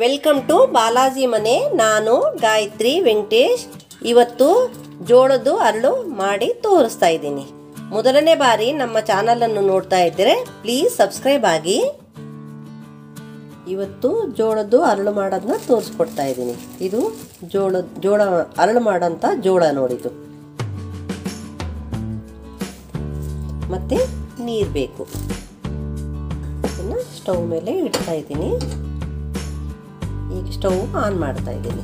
Welcome to Balaji ಮನೆ. ನಾನು ಗಾಯತ್ರಿ ವೆಂಕಟೇಶ್. ಇವತ್ತು ಜೋಳದ ಅರಳು ಮಾಡಿ ತೋರಿಸ್ತಾ ಇದ್ದೀನಿ. ಮೊದಲನೇ ಬಾರಿ ನಮ್ಮ ಚಾನಲನ್ನು ನೋಡ್ತಾ ಇದ್ದರೆ ಪ್ಲೀಸ್ ಸಬ್ಸ್ಕ್ರೈಬ್ ಆಗಿ. ಇವತ್ತು ಜೋಳದ ಅರಳು ಮಾಡೋದನ್ನ ತೋರಿಸ್ಕೊಡ್ತಾ ಇದ್ದೀನಿ. ಇದು ಜೋಳ ಅರಳು ಮಾಡೋಂಥ ಜೋಳ ನೋಡಿದ್ದು. ಮತ್ತು ನೀರು ಬೇಕು. ಇದನ್ನು ಸ್ಟವ್ ಮೇಲೆ ಇಡ್ತಾ ಇದ್ದೀನಿ. ಈಗ ಸ್ಟವ್ ಆನ್ ಮಾಡ್ತಾ ಇದ್ದೀನಿ.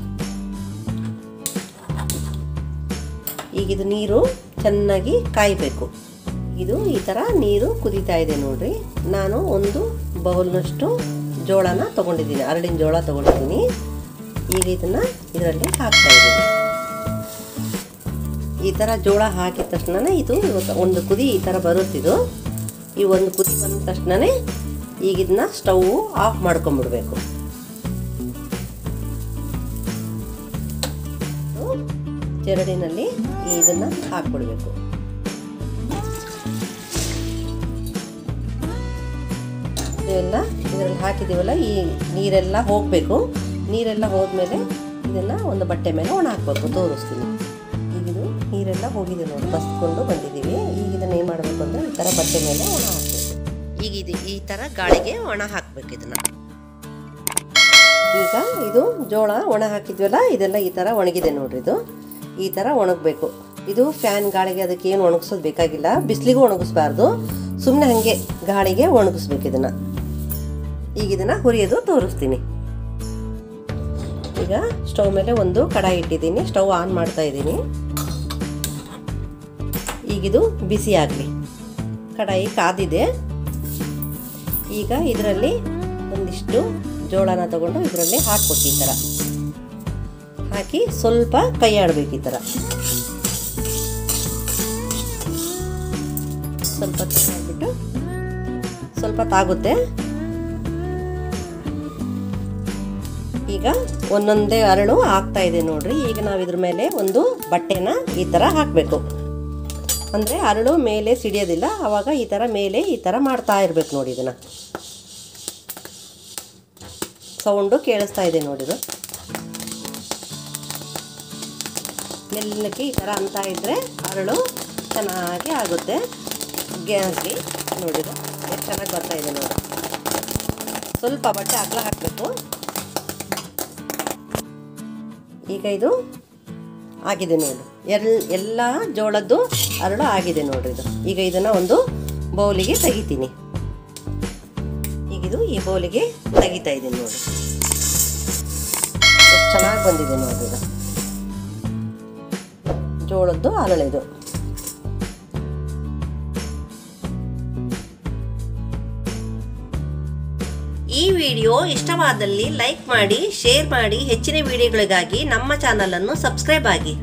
ಈಗ ಇದು ನೀರು ಚೆನ್ನಾಗಿ ಕಾಯಬೇಕು. ಇದು ಈ ಥರ ನೀರು ಕುದೀತಾ ಇದೆ ನೋಡ್ರಿ. ನಾನು ಒಂದು ಬೌಲ್ನಷ್ಟು ಜೋಳನ ತೊಗೊಂಡಿದ್ದೀನಿ, ಅರಳಿನ ಜೋಳ ತೊಗೊಂಡಿದ್ದೀನಿ. ಈಗ ಇದನ್ನು ಇದರಲ್ಲಿ ಹಾಕ್ತಾ ಇದ್ದೀನಿ. ಈ ಥರ ಜೋಳ ಹಾಕಿದ ತಕ್ಷಣ ಇದು ಒಂದು ಕುದಿ ಈ ಥರ ಬರುತ್ತಿದ್ದು. ಈ ಒಂದು ಕುದಿ ಬಂದ ತಕ್ಷಣ ಈಗ ಇದನ್ನ ಸ್ಟವ್ ಆಫ್ ಮಾಡ್ಕೊಂಡ್ಬಿಡ್ಬೇಕು. ಜರಡಿನಲ್ಲಿ ಇದನ್ನ ಹಾಕ್ಬಿಡ್ಬೇಕು. ಇದೆಲ್ಲ ಇದರಲ್ಲಿ ಹಾಕಿದ್ದೀವಲ್ಲ, ಈ ನೀರೆಲ್ಲ ಹೋಗಬೇಕು. ನೀರೆಲ್ಲ ಹೋದ್ಮೇಲೆ ಇದನ್ನು ಒಂದು ಬಟ್ಟೆ ಮೇಲೆ ಒಣ ಹಾಕಬೇಕು. ತೋರಿಸ್ತೀನಿ. ಈಗಿದು ನೀರೆಲ್ಲ ಹೋಗಿದೆ ನೋಡಿ, ಬಸ್ಕೊಂಡು ಬಂದಿದ್ದೀವಿ. ಈಗ ಇದನ್ನು ಏನು ಮಾಡಬೇಕು ಅಂದರೆ ಈ ಥರ ಬಟ್ಟೆ ಮೇಲೆ ಒಣ ಹಾಕಬೇಕು. ಈಗ ಇದು ಈ ಥರ ಗಾಳಿಗೆ ಒಣ ಹಾಕಬೇಕು ಇದನ್ನು. ಈಗ ಇದು ಜೋಳ ಒಣ ಹಾಕಿದ್ವಲ್ಲ, ಇದೆಲ್ಲ ಈ ಥರ ಒಣಗಿದೆ ನೋಡ್ರಿ. ಇದು ಈ ಥರ ಒಣಗಬೇಕು. ಇದು ಫ್ಯಾನ್ ಗಾಳಿಗೆ ಅದಕ್ಕೆ ಏನು ಒಣಗಿಸೋದು ಬೇಕಾಗಿಲ್ಲ. ಬಿಸಿಲಿಗೂ ಒಣಗಿಸ್ಬಾರ್ದು, ಸುಮ್ಮನೆ ಹಾಗೆ ಗಾಳಿಗೆ ಒಣಗಿಸ್ಬೇಕು ಇದನ್ನು. ಈಗ ಇದನ್ನು ಹುರಿಯೋದು ತೋರಿಸ್ತೀನಿ. ಈಗ ಸ್ಟವ್ ಮೇಲೆ ಒಂದು ಕಡಾಯಿ ಇಟ್ಟಿದ್ದೀನಿ. ಸ್ಟವ್ ಆನ್ ಮಾಡ್ತಾ ಇದ್ದೀನಿ. ಈಗಿದು ಬಿಸಿ ಆಗಲಿ. ಕಡಾಯಿ ಕಾದಿದೆ. ಈಗ ಇದರಲ್ಲಿ ಒಂದಿಷ್ಟು ಜೋಳನ ತಗೊಂಡು ಇದರಲ್ಲಿ ಹಾಕ್ಬೇಕು. ಈ ಥರ ಹಾಕಿ ಸ್ವಲ್ಪ ಕೈ ಆಡಬೇಕು. ಈ ಥರ ಸ್ವಲ್ಪ ಹಾಕ್ಬಿಟ್ಟು ಸ್ವಲ್ಪ ತಾಗುತ್ತೆ. ಈಗ ಒಂದೊಂದೇ ಅರಳು ಆಗ್ತಾ ಇದೆ ನೋಡ್ರಿ. ಈಗ ನಾವು ಇದ್ರ ಮೇಲೆ ಒಂದು ಬಟ್ಟೆನ ಈ ಥರ ಹಾಕಬೇಕು. ಅಂದರೆ ಅರಳು ಮೇಲೆ ಸಿಡಿಯೋದಿಲ್ಲ. ಆವಾಗ ಈ ಥರ ಮೇಲೆ ಈ ಥರ ಮಾಡ್ತಾ ಇರ್ಬೇಕು ನೋಡಿ. ಇದನ್ನು ಸೌಂಡು ಕೇಳಿಸ್ತಾ ಇದೆ ನೋಡಿದು. ಮೆಲ್ಲಕ್ಕೆ ಈ ಥರ ಅಂತ ಇದ್ದರೆ ಅರಳು ಚೆನ್ನಾಗಿ ಆಗುತ್ತೆ. ಗ್ಯಾಸ್ಗೆ ನೋಡಿದು ಎಷ್ಟು ಚೆನ್ನಾಗಿ ಬರ್ತಾ ಇದೆ ನೋಡಿ. ಸ್ವಲ್ಪ ಬಟ್ಟೆ ಅಗಲ ಹಾಕಬೇಕು. ಈಗ ಇದು ಆಗಿದೆ ನೋಡಿ. ಎಲ್ಲ ಜೋಳದ್ದು ಅರಳು ಆಗಿದೆ ನೋಡ್ರಿ ಇದು. ಈಗ ಇದನ್ನು ಒಂದು ಬೌಲಿಗೆ ತೆಗಿತೀನಿ. ಈಗಿದು ಈ ಬೌಲಿಗೆ ತೆಗಿತಾ ಇದ್ದೀನಿ ನೋಡಿ. ಎಷ್ಟು ಚೆನ್ನಾಗಿ ಬಂದಿದೆ ನೋಡ್ರಿ ಇದು ಜೋಳದ್ದು ಅರಳಿದು. ಈ ವಿಡಿಯೋ ಇಷ್ಟವಾದಲ್ಲಿ ಲೈಕ್ ಮಾಡಿ, ಶೇರ್ ಮಾಡಿ. ಹೆಚ್ಚಿನ ವಿಡಿಯೋಗಳಿಗಾಗಿ ನಮ್ಮ ಚಾನಲ್ ಅನ್ನು ಸಬ್ಸ್ಕ್ರೈಬ್ ಆಗಿ.